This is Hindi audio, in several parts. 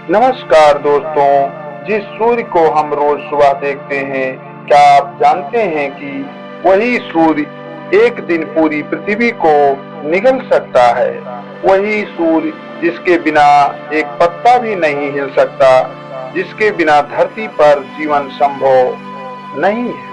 नमस्कार दोस्तों, जिस सूर्य को हम रोज सुबह देखते हैं, क्या आप जानते हैं कि वही सूर्य एक दिन पूरी पृथ्वी को निगल सकता है। वही सूर्य जिसके बिना एक पत्ता भी नहीं हिल सकता, जिसके बिना धरती पर जीवन संभव नहीं है।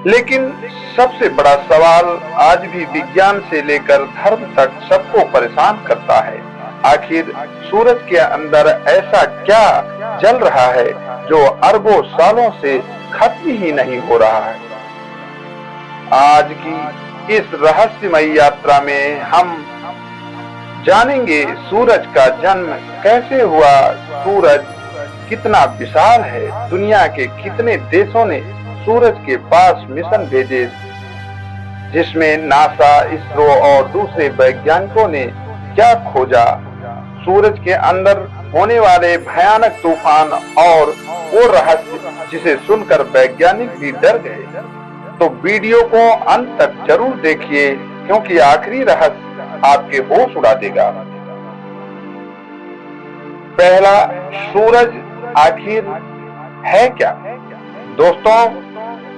लेकिन सबसे बड़ा सवाल आज भी विज्ञान से लेकर धर्म तक सबको परेशान करता है। आखिर सूरज के अंदर ऐसा क्या जल रहा है जो अरबों सालों से खत्म ही नहीं हो रहा है। आज की इस रहस्यमयी यात्रा में हम जानेंगे सूरज का जन्म कैसे हुआ, सूरज कितना विशाल है, दुनिया के कितने देशों ने सूरज के पास मिशन भेजे, जिसमें नासा, इसरो और दूसरे वैज्ञानिकों ने क्या खोजा, सूरज के अंदर होने वाले भयानक तूफान और वो रहस्य जिसे सुनकर वैज्ञानिक भी डर गए। तो वीडियो को अंत तक जरूर देखिए, क्योंकि आखिरी रहस्य आपके होश उड़ा देगा। पहला, सूरज आखिर है क्या? दोस्तों,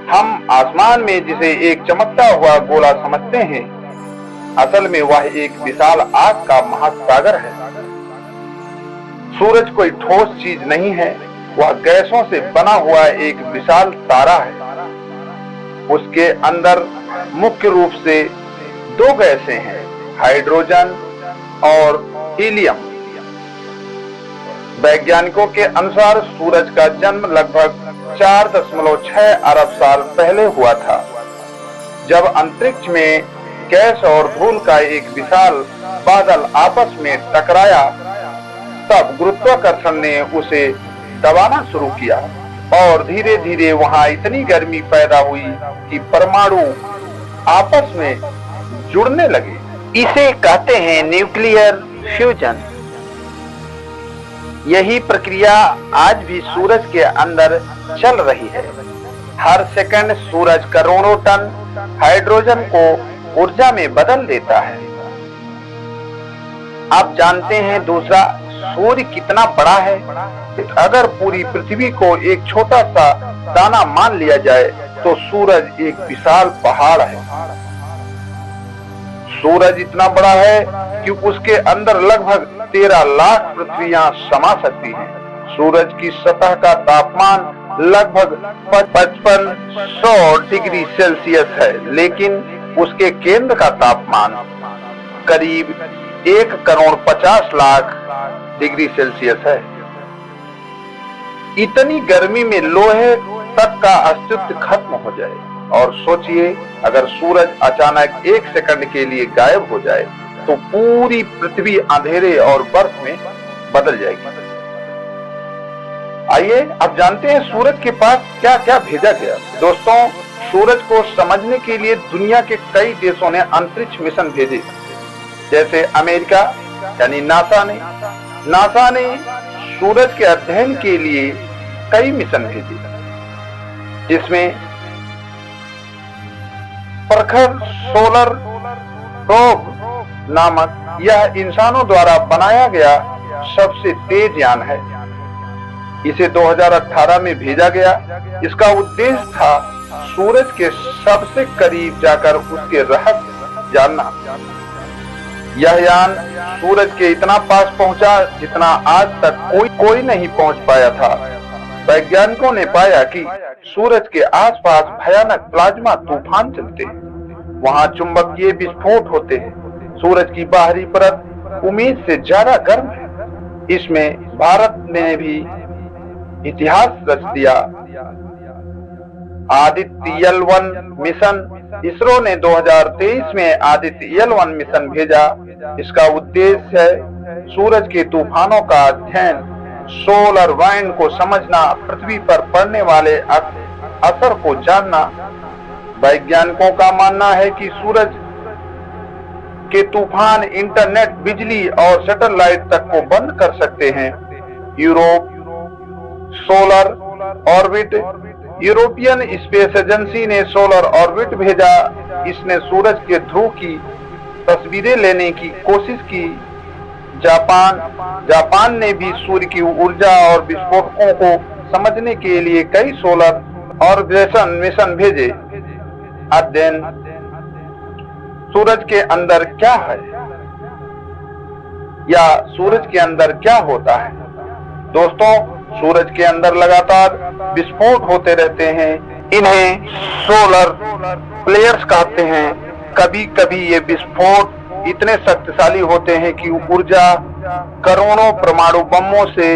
हम आसमान में जिसे एक चमकता हुआ गोला समझते हैं, असल में वह एक विशाल आग का महासागर है। सूरज कोई ठोस चीज नहीं है, वह गैसों से बना हुआ एक विशाल तारा है। उसके अंदर मुख्य रूप से दो गैसें हैं, हाइड्रोजन और हीलियम। वैज्ञानिकों के अनुसार सूरज का जन्म लगभग 4.6 अरब साल पहले हुआ था, जब अंतरिक्ष में गैस और धूल का एक विशाल बादल आपस में टकराया। तब गुरुत्वाकर्षण ने उसे दबाना शुरू किया और धीरे धीरे वहां इतनी गर्मी पैदा हुई कि परमाणु आपस में जुड़ने लगे। इसे कहते हैं न्यूक्लियर फ्यूजन। यही प्रक्रिया आज भी सूरज के अंदर चल रही है। हर सेकंड सूरज करोड़ों टन हाइड्रोजन को ऊर्जा में बदल देता है। आप जानते हैं दूसरा, सूर्य कितना बड़ा है? अगर पूरी पृथ्वी को एक छोटा सा दाना मान लिया जाए तो सूरज एक विशाल पहाड़ है। सूरज इतना बड़ा है कि उसके अंदर लगभग 13 लाख पृथ्वियां समा सकती हैं। सूरज की सतह का तापमान लगभग 5500 डिग्री सेल्सियस है, लेकिन उसके केंद्र का तापमान करीब 1,50,00,000 डिग्री सेल्सियस है। इतनी गर्मी में लोहे तक का अस्तित्व खत्म हो जाए, और सोचिए अगर सूरज अचानक एक सेकंड के लिए गायब हो जाए तो पूरी पृथ्वी अंधेरे और बर्फ में बदल जाएगी। आइए अब जानते हैं सूरज के पास क्या क्या भेजा गया। दोस्तों, सूरज को समझने के लिए दुनिया के कई देशों ने अंतरिक्ष मिशन भेजे, जैसे अमेरिका यानी नासा ने सूरज के अध्ययन के लिए कई मिशन भेजे, जिसमें प्रखर सोलर प्रोब नामक यह इंसानों द्वारा बनाया गया सबसे तेज यान है। इसे 2018 में भेजा गया। इसका उद्देश्य था सूरज के सबसे करीब जाकर उसके रहस्य जानना। यह यान सूरज के इतना पास पहुंचा जितना आज तक कोई नहीं पहुंच पाया था। वैज्ञानिकों ने पाया कि सूरज के आसपास भयानक प्लाज्मा तूफान चलते हैं। वहां चुंबकीय विस्फोट होते हैं। सूरज की बाहरी परत उम्मीद से ज्यादा गर्म है। इसमें भारत ने भी इतिहास रच दिया। आदित्य L1 मिशन, इसरो ने 2023 में आदित्य L1 मिशन भेजा। इसका उद्देश्य है सूरज के तूफानों का अध्ययन, सोलर वाइंड को समझना, पृथ्वी पर पड़ने वाले असर को जानना। वैज्ञानिकों का मानना है कि सूरज के तूफान इंटरनेट, बिजली और सैटेलाइट तक को बंद कर सकते हैं। Europe solar orbit, European space agency ने सोलर ऑर्बिट भेजा। इसने सूरज के ध्रुव की तस्वीरें लेने की कोशिश की, जापान ने भी सूर्य की ऊर्जा और विस्फोटकों को समझने के लिए कई सोलर ऑर्बिटेशन मिशन भेजे। अध्ययन सूरज के अंदर क्या है या सूरज के अंदर क्या होता है। दोस्तों, सूरज के अंदर लगातार विस्फोट होते रहते हैं। इन्हें सोलर फ्लेयर्स कहते हैं। कभी कभी ये विस्फोट इतने शक्तिशाली होते हैं कि ऊर्जा करोड़ों परमाणु बमों से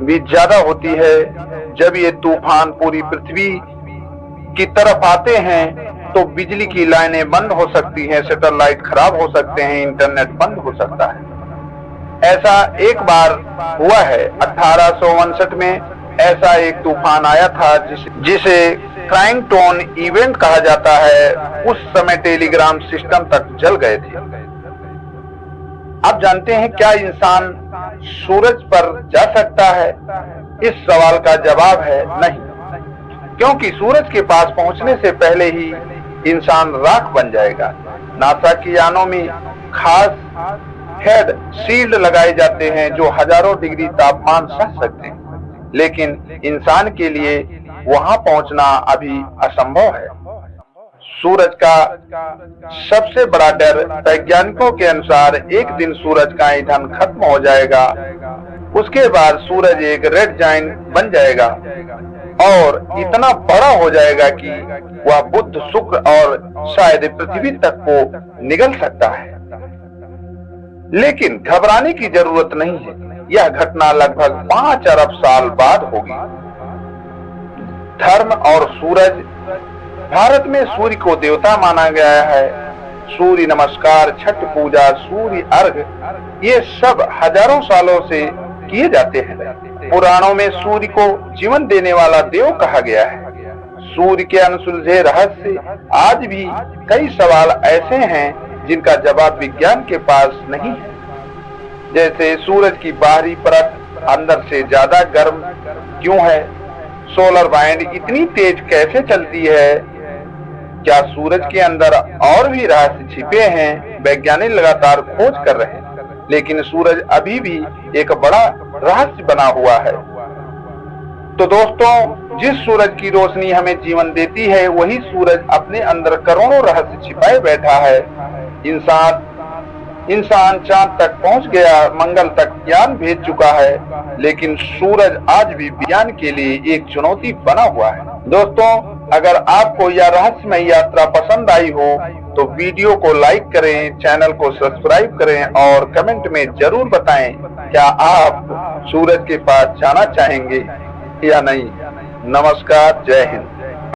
भी ज्यादा होती है। जब ये तूफान पूरी पृथ्वी की तरफ आते हैं तो बिजली की लाइनें बंद हो सकती हैं, सैटेलाइट खराब हो सकते हैं, इंटरनेट बंद हो सकता है। ऐसा एक बार हुआ है। 1859 में ऐसा एक तूफान आया था जिसे क्राइंगटन इवेंट कहा जाता है। उस समय टेलीग्राम सिस्टम तक जल गए थे। आप जानते हैं क्या इंसान सूरज पर जा सकता है? इस सवाल का जवाब है नहीं, क्योंकि सूरज के पास पहुंचने से पहले ही इंसान राख बन जाएगा। नासा की यानों में खास हेड शील्ड लगाए जाते हैं जो हजारों डिग्री तापमान सह सकते हैं, लेकिन इंसान के लिए वहां पहुंचना अभी असंभव है। सूरज का सबसे बड़ा डर, वैज्ञानिकों के अनुसार, एक दिन सूरज का ईंधन खत्म हो जाएगा। उसके बाद सूरज एक रेड जाइंट बन जाएगा और इतना बड़ा हो जाएगा कि वह बुध, शुक्र और शायद पृथ्वी तक को निगल सकता है। लेकिन घबराने की जरूरत नहीं है। यह घटना लगभग 5 अरब साल बाद होगी। धर्म और सूरज। भारत में सूर्य को देवता माना गया है। सूर्य नमस्कार, छठ पूजा, सूर्य अर्घ, ये सब हजारों सालों से किए जाते हैं। पुराणों में सूर्य को जीवन देने वाला देव कहा गया है। सूर्य के अनसुलझे रहस्य। आज भी कई सवाल ऐसे हैं जिनका जवाब विज्ञान के पास नहीं है। जैसे सूरज की बाहरी परत अंदर से ज्यादा गर्म क्यों है? सोलर वाइंड इतनी तेज कैसे चलती है? क्या सूरज के अंदर और भी रहस्य छिपे हैं? वैज्ञानिक लगातार खोज कर रहे हैं, लेकिन सूरज अभी भी एक बड़ा रहस्य बना हुआ है। तो दोस्तों, जिस सूरज की रोशनी हमें जीवन देती है, वही सूरज अपने अंदर करोड़ों रहस्य छिपाए बैठा है। इंसान चांद तक पहुंच गया, मंगल तक ज्ञान भेज चुका है, लेकिन सूरज आज भी विज्ञान के लिए एक चुनौती बना हुआ है। दोस्तों, अगर आपको यह रहस्यमय यात्रा पसंद आई हो तो वीडियो को लाइक करें, चैनल को सब्सक्राइब करें और कमेंट में जरूर बताएं क्या आप सूरज के पास जाना चाहेंगे या नहीं। नमस्कार, जय हिंद।